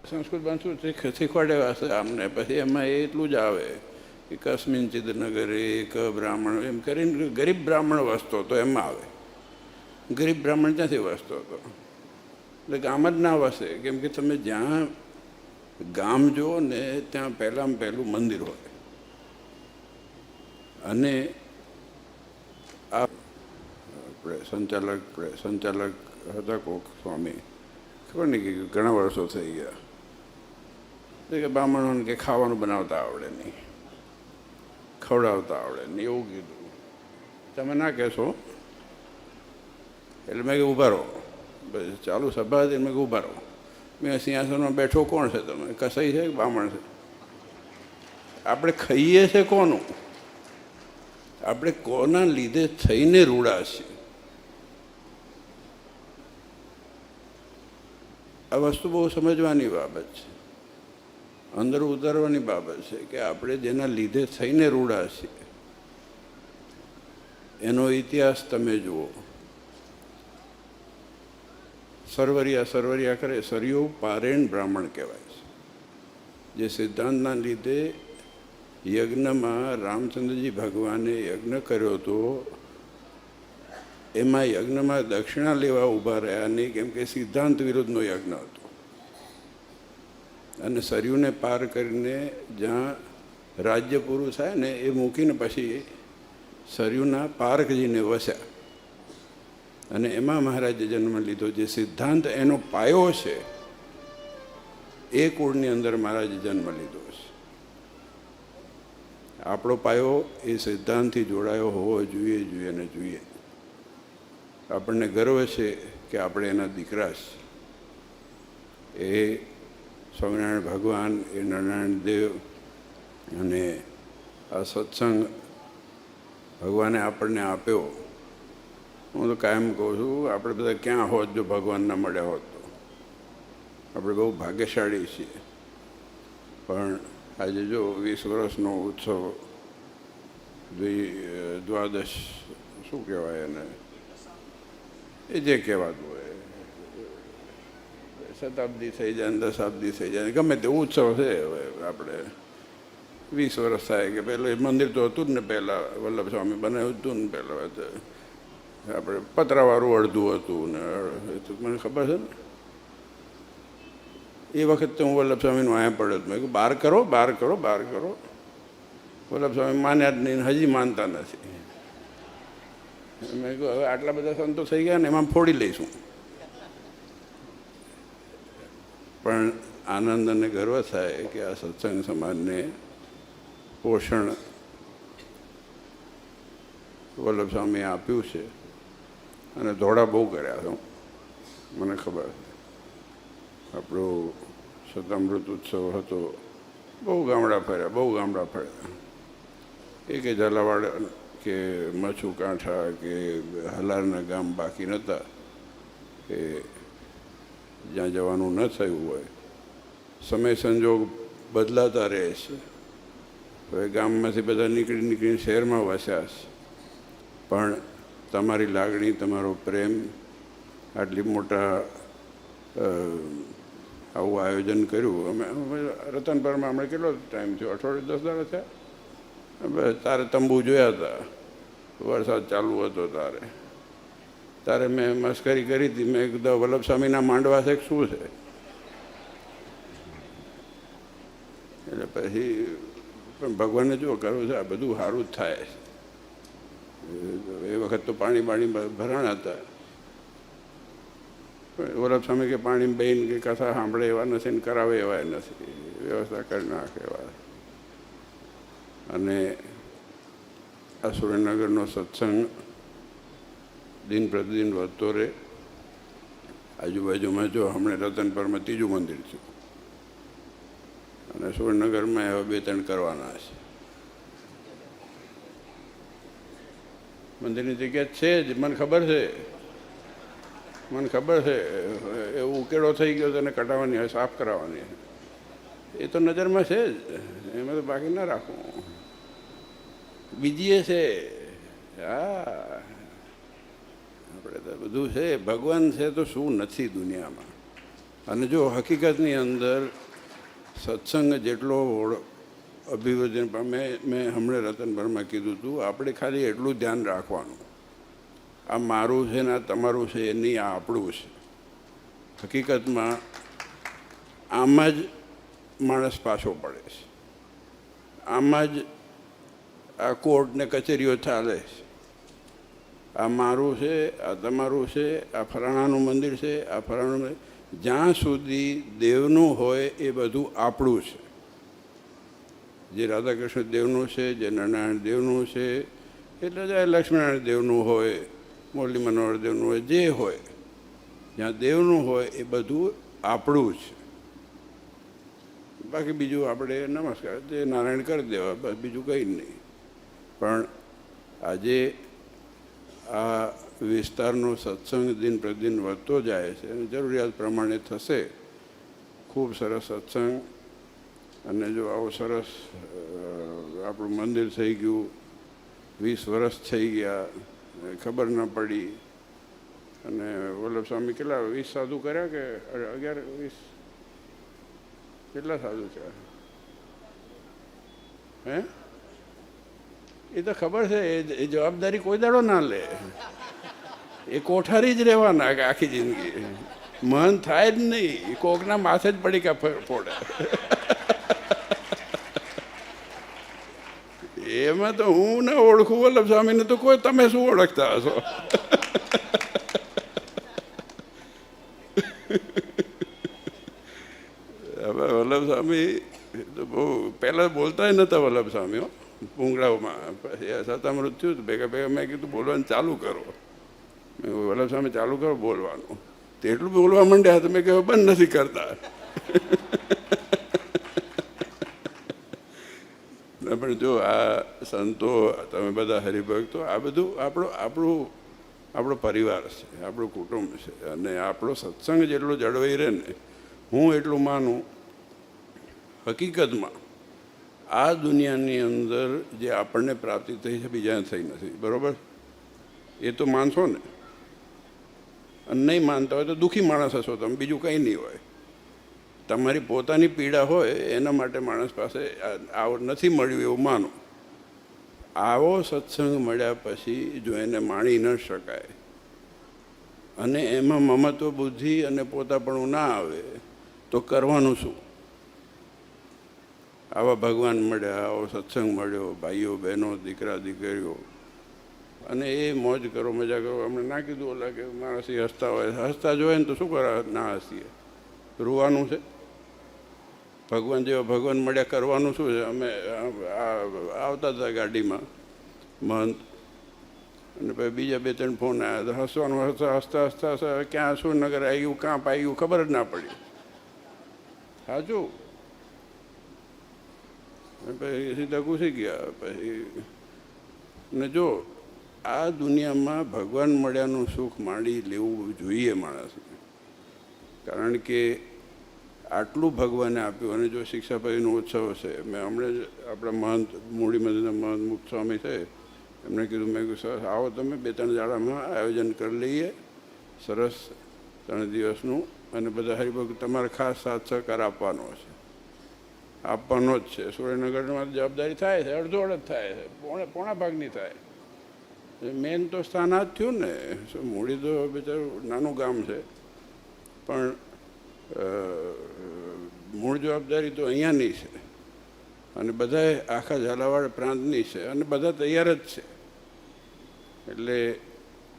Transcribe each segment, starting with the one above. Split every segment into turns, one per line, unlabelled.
સંસ્કૃત બાંસુ શીખવાડ્યા હશે આમને. પછી એમાં એટલું જ આવે કે કસ્મિંચિદ નગરે એક બ્રાહ્મણ એમ કરીને ગરીબ બ્રાહ્મણ વસતો હતો એમાં આવે. ગરીબ બ્રાહ્મણ ત્યાંથી વસતો હતો એટલે ગામ જ ના વસે. કેમ કે તમે જ્યાં ગામ જુઓ ને ત્યાં પહેલામાં પહેલું મંદિર હોય. અને આ સંચાલક હતા કોક સ્વામી, ખબર નહીં કે ઘણા વર્ષો થઈ ગયા, કે બ્રાહ્મણોને કે ખાવાનું બનાવતા આવડે નહીં, ખવડાવતા આવડે નહીં એવું કીધું. તમે ના કહેશો એટલે મેં કે ઊભા રહો. ચાલુ સભા હતી મેં કે ઊભા રહો. મેં સિંહાસનમાં બેઠો કોણ છે? તમે કસાઈ છે કે બ્રાહ્મણ છે? આપણે ખાઈએ છે કોનું? આપણે કોના લીધે થઈને રૂડા છીએ? આ વસ્તુ બહુ સમજવાની બાબત છે, અંદર ઉતારવાની બાબત છે કે આપણે જેના લીધે થઈને રૂડા છીએ એનો ઇતિહાસ તમે જુઓ. સરવરિયા કરે, સરિયો પારેણ બ્રાહ્મણ કહેવાય છે. જે સિદ્ધાંતના લીધે યજ્ઞમાં રામચંદ્રજી ભગવાને યજ્ઞ કર્યો હતો એમાં યજ્ઞમાં દક્ષિણા લેવા ઊભા રહ્યા નહીં, કેમ કે સિદ્ધાંત વિરુદ્ધનો યજ્ઞ હતો. અને સરયુને પાર કરીને જ્યાં રાજ્ય પૂરું થાય ને એ મૂકીને પછી સરયુના પારકજીને વસ્યા અને એમાં મહારાજે જન્મ લીધો. જે સિદ્ધાંત એનો પાયો છે એ કુળની અંદર મહારાજે જન્મ લીધો છે. આપણો પાયો એ સિદ્ધાંતથી જોડાયો હોવો જોઈએ ને જોઈએ. આપણને ગર્વ છે કે આપણે એના દીકરા છે. એ સ્વામિનારાયણ ભગવાન, એ નારાયણ દેવ અને આ સત્સંગ ભગવાને આપણને આપ્યો. હું તો કાયમ કહું છું, આપણે બધા ક્યાં હોત જો ભગવાન ના મળ્યા હોત તો. આપણે બહુ ભાગ્યશાળી છીએ. પણ આજે જો 20 વર્ષનો ઉત્સવ, દ્વાદશ શું કહેવાય એને, એ જે કહેવાતું હોય, શતાબ્દી થઈ જાય, દશાબ્દી થઈ જાય, ગમે તે ઉત્સવ છે. હવે આપણે 20 વર્ષ થાય કે પહેલાં મંદિર તો હતું જ ને, પહેલાં વલ્લભ સ્વામી બનાવ્યું હતું ને, પહેલાં આપણે પતરાવાળું અડધું હતું ને, મને ખબર છે ને. એ વખતે હું વલ્લભ સ્વામીનું આયા પડ્યો. મેં કહ્યું બહાર કરો. વલ્લભ સ્વામી માન્યા જ નહીં, હજી માનતા નથી. મેં કહ્યું હવે આટલા બધા સંતો થઈ ગયા ને એમાં ફોડી લઈશું. પણ આનંદ અને ગર્વ થાય કે આ સત્સંગ સમાજને પોષણ વલ્લભ સ્વામીએ આપ્યું છે. અને ધોળા બહુ કર્યા છે, મને ખબર છે. આપણો શતામૃત ઉત્સવ હતો, બહુ ગામડા ફર્યા. એ કે ઝાલાવાડ કે મચ્છુ કાંઠા કે હલારના ગામ બાકી નહોતા કે જ્યાં જવાનું ન થયું હોય. સમય સંજોગ બદલાતા રહે છે. હવે ગામમાંથી બધા નીકળીને શહેરમાં વસ્યા છે. પણ તમારી લાગણી, તમારો પ્રેમ, આટલી મોટા આવું આયોજન કર્યું. અમે રતનપરમાં હમણાં કેટલો ટાઈમ થયો, 10 દાડા થયા. તારે તંબુ જોયા હતા, વરસાદ ચાલુ હતો. તારે મેં મસ્કરી કરી હતી. મેં કીધું વલ્લભ સ્વામીના માંડવા છે શું છે? એટલે પછી પણ ભગવાનને જો કરવું છે, આ બધું સારું જ થાય. એ વખત તો પાણી ભરાણ હતા. વલ્લભ સ્વામી કે પાણી બહીને કે કથા સાંભળે એવા નથી ને કરાવે એવા નથી, વ્યવસ્થા કરી નાખે એવા. અને આ સુરેન્દ્રનગરનો સત્સંગ દિન પ્રતિદિન વધતો રહે. આજુબાજુમાં જો હમણાં રતનપરમાં 3જું મંદિર થયું અને સુરેન્દ્રનગરમાં એવા 2-3 કરવાના છે. મંદિરની જગ્યા છે જ, મને ખબર છે. એ ઉકેળો થઈ ગયો તેને કટાવવાની હોય, સાફ કરાવવાની. એ તો નજરમાં છે જ, એમાં તો બાકી ના રાખવું. બીજી એ છે, હા આપણે તો બધું છે. ભગવાન છે તો શું નથી દુનિયામાં? અને જો હકીકતની અંદર સત્સંગ જેટલો અભિવૃદ્ધિ મેં હમણાં રતનભરમાં કીધું હતું, આપણે ખાલી એટલું ધ્યાન રાખવાનું, આ મારું છે ને આ તમારું છે એ નહીં, આ આપણું છે. હકીકતમાં આમાં જ માણસ પાછો પડે છે, આમાં જ આ કોર્ટ ને કચેરીઓ ચાલે છે. આ મારું છે, આ તમારું છે, આ ફલાણાનું મંદિર છે, આ ફલાણાનું મંદિર. જ્યાં સુધી દેવનું હોય એ બધું આપણું છે. જે રાધાકૃષ્ણ દેવનું છે, જે નારાયણ દેવનું છે, એટલે જે લક્ષ્મીનારાયણ દેવનું હોય, મુરલી મનોહર દેવનું હોય, જે હોય જ્યાં દેવનું હોય એ બધું આપણું છે. બાકી બીજું આપણે નમસ્કાર જે નારાયણ કરી દેવા, બસ બીજું કંઈ જ નહીં. પણ આજે આ વિસ્તારનો સત્સંગ દિન પ્રતિદિન વધતો જાય છે અને જરૂરિયાત પ્રમાણે થશે. ખૂબ સરસ સત્સંગ. અને જો આવું સરસ આપણું મંદિર થઈ ગયું, 20 વર્ષ થઈ ગયા, ખબર ન પડી. અને વલ્લભ સ્વામી કેટલા 20 સાધુ કર્યા કે 11 20 કેટલા સાધુ છે? હે, એ તો ખબર છે. એ જવાબદારી કોઈ દાડો ના લે. એ કોઠારી જ રહેવાના આખી જિંદગી. મન થાય જ નહીં, કોકના માથે જ પડી કે ફોડે. એમાં તો હું ના ઓળખું વલ્લભ સ્વામીને, તો કોઈ તમે શું ઓળખતા હશો? હવે વલ્લભ સ્વામી તો બહુ પહેલાં બોલતા નહોતા વલ્લભ સ્વામીઓ ભૂંગળાઓમાં. પછી સતામૃત થયું તો ભેગા ભેગા મેં કીધું બોલવાનું ચાલુ કરો. મેં વલ્લભ સ્વામી ચાલુ કરો બોલવાનું. તેટલું બોલવા માંડ્યા તો મેં કહ્યું બંધ નથી કરતા. પણ જો આ સંતો, તમે બધા હરિભક્તો, આ બધું આપણો પરિવાર છે, આપણું કુટુંબ છે. અને આપણો સત્સંગ જેટલો જળવાઈ રહે ને, હું એટલું માનું, હકીકતમાં આ દુનિયાની અંદર જે આપણને પ્રાપ્તિ થઈ છે બીજાને થઈ નથી. બરાબર? એ તો માનશો ને. અને નહીં માનતા હોય તો દુઃખી માણસ હશો તમે, બીજું કંઈ નહીં હોય. તમારી પોતાની પીડા હોય એના માટે માણસ પાસે આવો નથી મળ્યું એવું માનો. આવો સત્સંગ મળ્યા પછી જો એને માણી ન શકાય અને એમાં મમત્વ બુદ્ધિ અને પોતાપણું ના આવે તો કરવાનું શું? આવા ભગવાન મળ્યા, આવો સત્સંગ મળ્યો, ભાઈઓ બહેનો, દીકરા દીકરીઓ, અને એ મોજ કરો, મજા કરો. અમને ના કીધું ઓલા કે માણસ હસતા હોય, હસતા જોઈએ ને તો શું કરે? ના હસીએ, રોવાનું છે? ભગવાન જેવા ભગવાન મળ્યા, કરવાનું શું છે? અમે આવતા હતા ગાડીમાં મહંત, અને પછી બીજા 2-3 ફોન આવ્યા તો હસવાનું, હસતા હસતા ક્યાં શું નગર આવી ગયું, કાં પાઈ ગયું, ખબર જ ના પડી. સાચું. પછી સીધા ઘૂસી ગયા. પછી ને જો આ દુનિયામાં ભગવાન મળ્યાનું સુખ માંડી લેવું જોઈએ માણસને. કારણ કે આટલું ભગવાને આપ્યું. અને જો શિક્ષાપતિનો ઉત્સવ છે, મેં હમણાં જ આપણા મહંત મૂડી મંદિરના મહંત મુક્ત સ્વામી છે, એમણે કીધું, મેં કીધું સરસ, આવો તમે 2-3 દાડામાં આયોજન કરી લઈએ સરસ 3 દિવસનું. અને બધા હરિભક્ત તમારે ખાસ સાથ સહકાર આપવાનો છે, આપવાનો જ છે. સુરેન્દ્રનગરમાં જવાબદારી થાય છે, અડધો જ થાય છે, પોણા ભાગની થાય. મેન તો સ્થાન આ જ થયું ને. મૂડી તો બિચારું નાનું ગામ છે, પણ મૂળ જવાબદારી તો અહીંયાની છે. અને બધાએ આખા ઝાલાવાડ પ્રાંતની છે, અને બધા તૈયાર જ છે. એટલે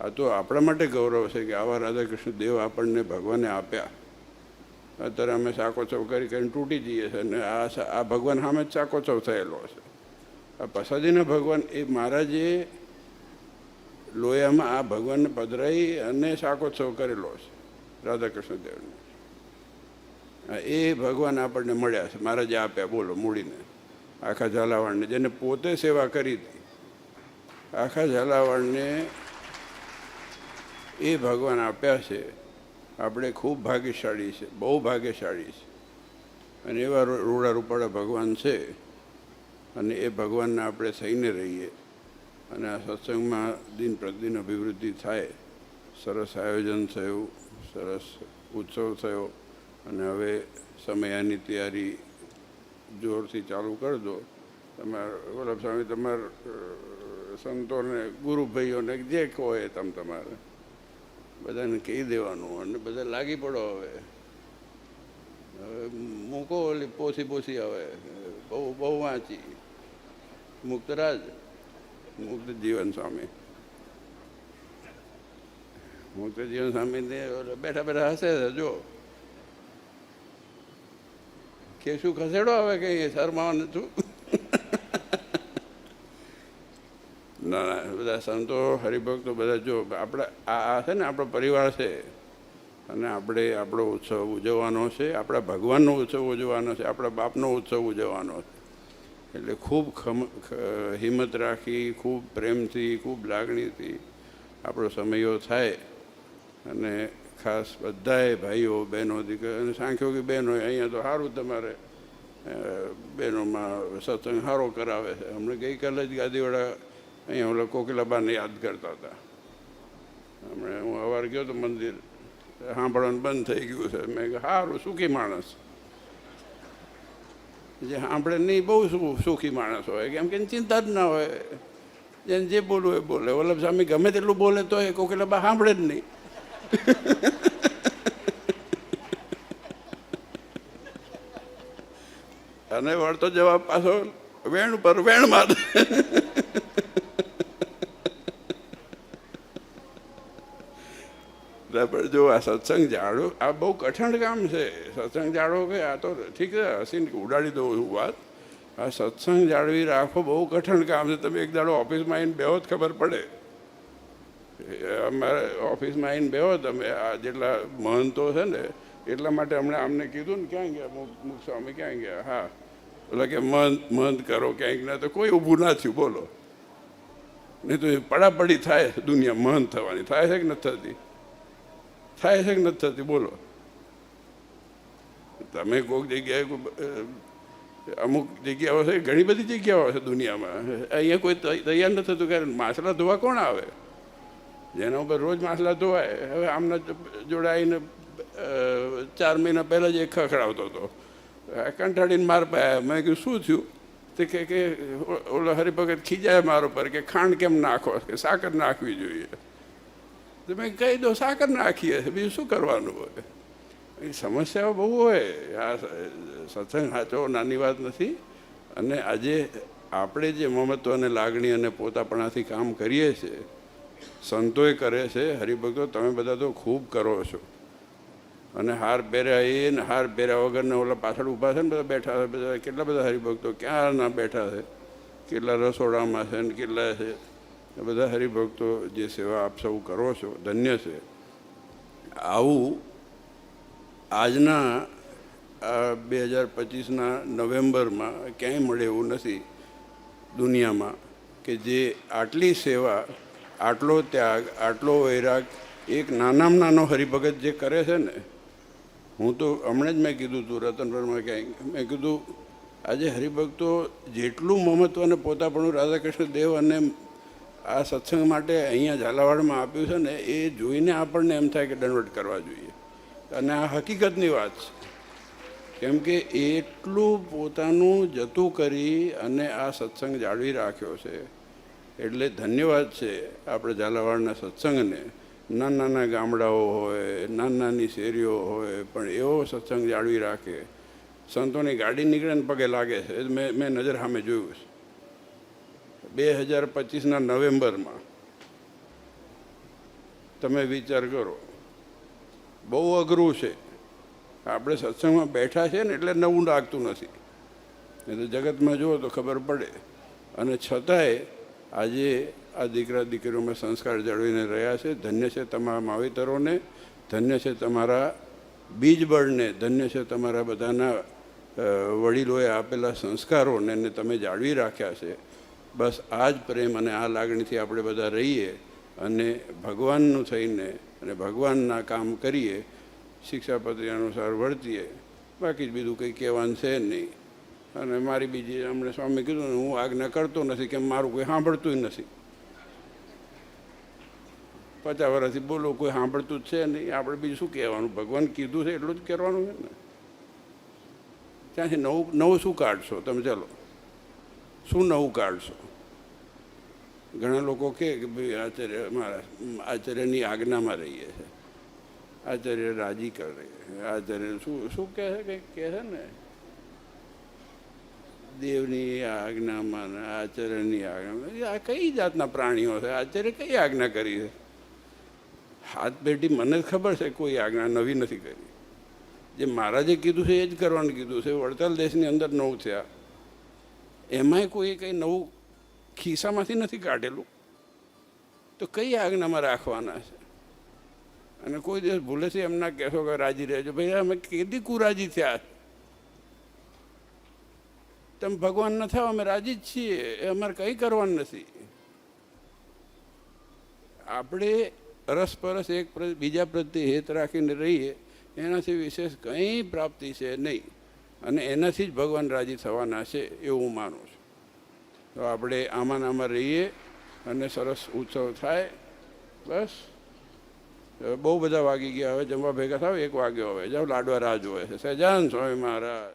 આ તો આપણા માટે ગૌરવ છે કે આવા રાધાકૃષ્ણ દેવ આપણને ભગવાને આપ્યા. અત્યારે અમે શાકોત્સવ કરીને તૂટી જઈએ છીએ, અને આ ભગવાન સામે જ શાકોત્સવ થયેલો છે. આ પ્રસાદીના ભગવાન એ મહારાજે લોયામાં આ ભગવાનને પધરાઈ અને શાકોત્સવ કરેલો છે રાધાકૃષ્ણ દેવને. એ ભગવાન આપણને મળ્યા છે, મહારાજે આપ્યા. બોલો, મૂડીને, આખા ઝાલાવાડને, જેને પોતે સેવા કરી હતી, આખા ઝાલાવાડને એ ભગવાન આપ્યા છે. આપણે ખૂબ ભાગ્યશાળી છે, બહુ ભાગ્યશાળી છે. અને એવા રૂડા રૂપાળા ભગવાન છે. અને એ ભગવાનને આપણે થઈને રહીએ. અને આ સત્સંગમાં દિન પ્રતિદિન અભિવૃદ્ધિ થાય. સરસ આયોજન થયું, સરસ ઉત્સવ થયો. અને હવે સમયાની તૈયારી જોરથી ચાલુ કરી દો. વલ્લભ સ્વામી તમારા સંતોને ગુરુભાઈઓને જે કહો એ તમારે બધાને કહી દેવાનું અને બધા લાગી પડો. હવે મૂકો ઓલી પોસી આવે બહુ બહુ વાંચી મુક્તરાજ મુક્ત જીવન સ્વામી સ્વામીને બેઠા બેઠા હશે જો કે શું ખસેડો આવે કઈ શરમાવાનું છું. ના ના બધા સંતો હરિભક્તો બધા જો આપણે આ છે ને આપણો પરિવાર છે અને આપણે આપણો ઉત્સવ ઉજવવાનો છે, આપણા ભગવાનનો ઉત્સવ ઉજવવાનો છે, આપણા બાપનો ઉત્સવ ઉજવવાનો છે. એટલે ખૂબ હિંમત રાખી, ખૂબ પ્રેમથી, ખૂબ લાગણીથી આપણો સમયો થાય. અને ખાસ બધાએ ભાઈઓ બહેનો દીકરા અને સાંખ્યો કે બહેનો અહીંયા તો સારું તમારે બહેનોમાં સત્સંગ સારો કરાવે છે. હમણાં ગઈકાલે જ ગાદીવાળા અહીંયા ઓલા કોકિલાબાને યાદ કરતા હતા. હમણાં હું સવારે ગયો તો મંદિર સાંભળવાનું બંધ થઈ ગયું છે. મેં કહ્યું સારું સુખી માણસ જે સાંભળે નહીં બહુ સુખી માણસ હોય કેમ કે ચિંતા જ ના હોય. જેને જે બોલવું એ બોલે. વલ્લભ સ્વામી ગમે તેટલું બોલે તો એ કોકિલાબા સાંભળે જ નહીં. અને વળતો જવાબ પાછો વેણ પર વેણ માર. જો આ સત્સંગ જાળો આ બહુ કઠણ કામ છે. સત્સંગ જાળવો કે આ તો ઠીક છે હસીને ઉડાડી દઉં છું વાત. આ સત્સંગ જાળવી રાખો બહુ કઠણ કામ છે. તમે એક દાડો ઓફિસમાં આવીને બેહો જ ખબર પડે. અમારે ઓફિસમાં આવીને બેહો તમે આ જેટલા મહંતો છે ને એટલા માટે હમણાં અમને કીધું ને ક્યાં ગયા મુખ સ્વામી ક્યાં ગયા. હા એટલે કે મહંત કરો ક્યાંક ના તો કોઈ ઊભું ના થયું બોલો. નહીં તો પડાપડી થાય દુનિયા મહંત થવાની. થાય છે કે નથી થતી? થાય છે કે નથી થતી બોલો. તમે કોઈક જગ્યાએ અમુક જગ્યાઓ છે, ઘણી બધી જગ્યાઓ છે દુનિયામાં. અહીંયા કોઈ તૈયાર નથી થતું. કારણ માછલા ધોવા કોણ આવે? જેના ઉપર રોજ માછલા ધોવાય. હવે આમના જોડાઈને 4 મહિના પહેલાં જ એક ખખડાવતો હતો. કંટાળીને માર પાયા. મેં કીધું શું થયું? તે કે ઓલો હરિભગત ખીજાય મારો પર કે ખાંડ કેમ નાખો કે સાકર નાખવી જોઈએ. તો મેં કહી દો સાકર નાખીએ બીજું શું કરવાનું હોય. એ સમસ્યાઓ બહુ હોય. આ સત્સંગ સાચો નાની વાત નથી. અને આજે આપણે જે મમત્વ અને લાગણી અને પોતાપણાથી કામ કરીએ છીએ સંતોય કરે છે, હરિભક્તો તમે બધા તો ખૂબ કરો છો. અને હાર પહેર્યા એ ને હાર પહેર્યા વગરને ઓલા પાછળ ઊભા છે ને બધા બેઠા છે. બધા કેટલા બધા હરિભક્તો ક્યાં ના બેઠા છે, કેટલા રસોડામાં છે ને કેટલા છે. બધા હરિભક્તો જે સેવા આપ સૌ કરો છો ધન્ય છે. આવું આજના 2025ના નવેમ્બરમાં ક્યાંય મળે એવું નથી દુનિયામાં કે જે આટલી સેવા, આટલો ત્યાગ, આટલો વૈરાગ એક નાનામાં નાનો હરિભગત જે કરે છે ને. હું તો હમણાં જ મેં કીધું હતું રતનપરમાં ક્યાંય મેં કીધું આજે હરિભક્તો જેટલું મમત્વ અને પોતાપણું રાધાકૃષ્ણ દેવ અને આ સત્સંગ માટે અહીંયા ઝાલાવાડમાં આપ્યું છે ને એ જોઈને આપણને એમ થાય કે દંડવટ કરવા જોઈએ. અને આ હકીકતની વાત છે. કેમ કે એટલું પોતાનું જતું કરી અને આ સત્સંગ જાળવી રાખ્યો છે. એટલે ધન્યવાદ છે આપણે ઝાલાવાડના સત્સંગને. નાના નાના ગામડાઓ હોય, નાની શેરીઓ હોય, પણ એવો સત્સંગ જાળવી રાખે. સંતોની ગાડી નીકળે ને પગે લાગે છે. મેં નજર સામે જોયું છે. 2025ના નવેમ્બરમાં તમે વિચાર કરો. બહુ અઘરું છે. આપણે સત્સંગમાં બેઠા છે ને એટલે નવું લાગતું નથી. એ તો જગતમાં જુઓ તો ખબર પડે. અને છતાંય આજે આ દીકરા દીકરીઓમાં સંસ્કાર જાળવીને રહ્યા છે. ધન્ય છે તમારા માવતરોને, ધન્ય છે તમારા બીજબળને, ધન્ય છે તમારા બધાના વડીલોએ આપેલા સંસ્કારોને તમે જાળવી રાખ્યા છે. બસ આ જ પ્રેમ અને આ લાગણીથી આપણે બધા રહીએ અને ભગવાનનું થઈને અને ભગવાનના કામ કરીએ, શિક્ષાપત્રી અનુસાર વર્તીએ. બાકી જ બીજું કંઈ કહેવાનું છે નહીં. અને મારી બીજી હમણાં સ્વામી કીધું ને હું આજ્ઞા કરતો નથી કેમ મારું કોઈ સાંભળતું નથી. 50 વર્ષથી બોલો, કોઈ સાંભળતું જ છે નહીં. આપણે બીજું શું કહેવાનું? ભગવાન કીધું છે એટલું જ કરવાનું છે ને. ત્યાંથી નવું શું કાઢશો તમે? ચાલો, શું નવું કાઢશો? ઘણા લોકો કહે કે ભાઈ આચાર્યની આજ્ઞામાં રહીએ છે, આચાર્ય રાજી કરે, આચાર્ય શું શું કહે છે? કંઈક કહે છે ને, દેવની આજ્ઞામાં, આચાર્યની આજ્ઞામાં. આ કઈ જાતના પ્રાણીઓ છે? આચાર્ય કઈ આજ્ઞા કરી છે? હાથ પેટી મને જ ખબર છે, કોઈ આજ્ઞા નવી નથી કરી. જે મહારાજે કીધું છે એ જ કરવાનું કીધું છે. વડતાલ દેશની અંદર 9 થયા, એમાંય કોઈ કંઈ નવું ખિસ્સામાંથી નથી કાઢેલું. તો કઈ આજ્ઞામાં રાખવાના છે? અને કોઈ દિવસ ભૂલે છે એમ ના કહેશો કે રાજી રહેજો. ભાઈ અમે કેદી કુરાજી થયા? તમે ભગવાન ન થાવ, અમે રાજી જ છીએ. એ અમારે કંઈ કરવાનું નથી. આપણે અરસપરસ એક બીજા પ્રત્યે હેત રાખીને રહીએ, એનાથી વિશેષ કંઈ પ્રાપ્તિ છે નહીં. અને એનાથી જ ભગવાન રાજી થવાના છે એવું હું માનું છું. તો આપણે આમાં આમાં રહીએ અને સરસ ઉત્સવ થાય. બસ બહુ બધા વાગી ગયા, હવે જમવા ભેગા થાવ. 1 વાગ્યો, હવે જાઓ લાડવા રાહ જોવે છે. સહજાનંદ સ્વામી મહારાજ.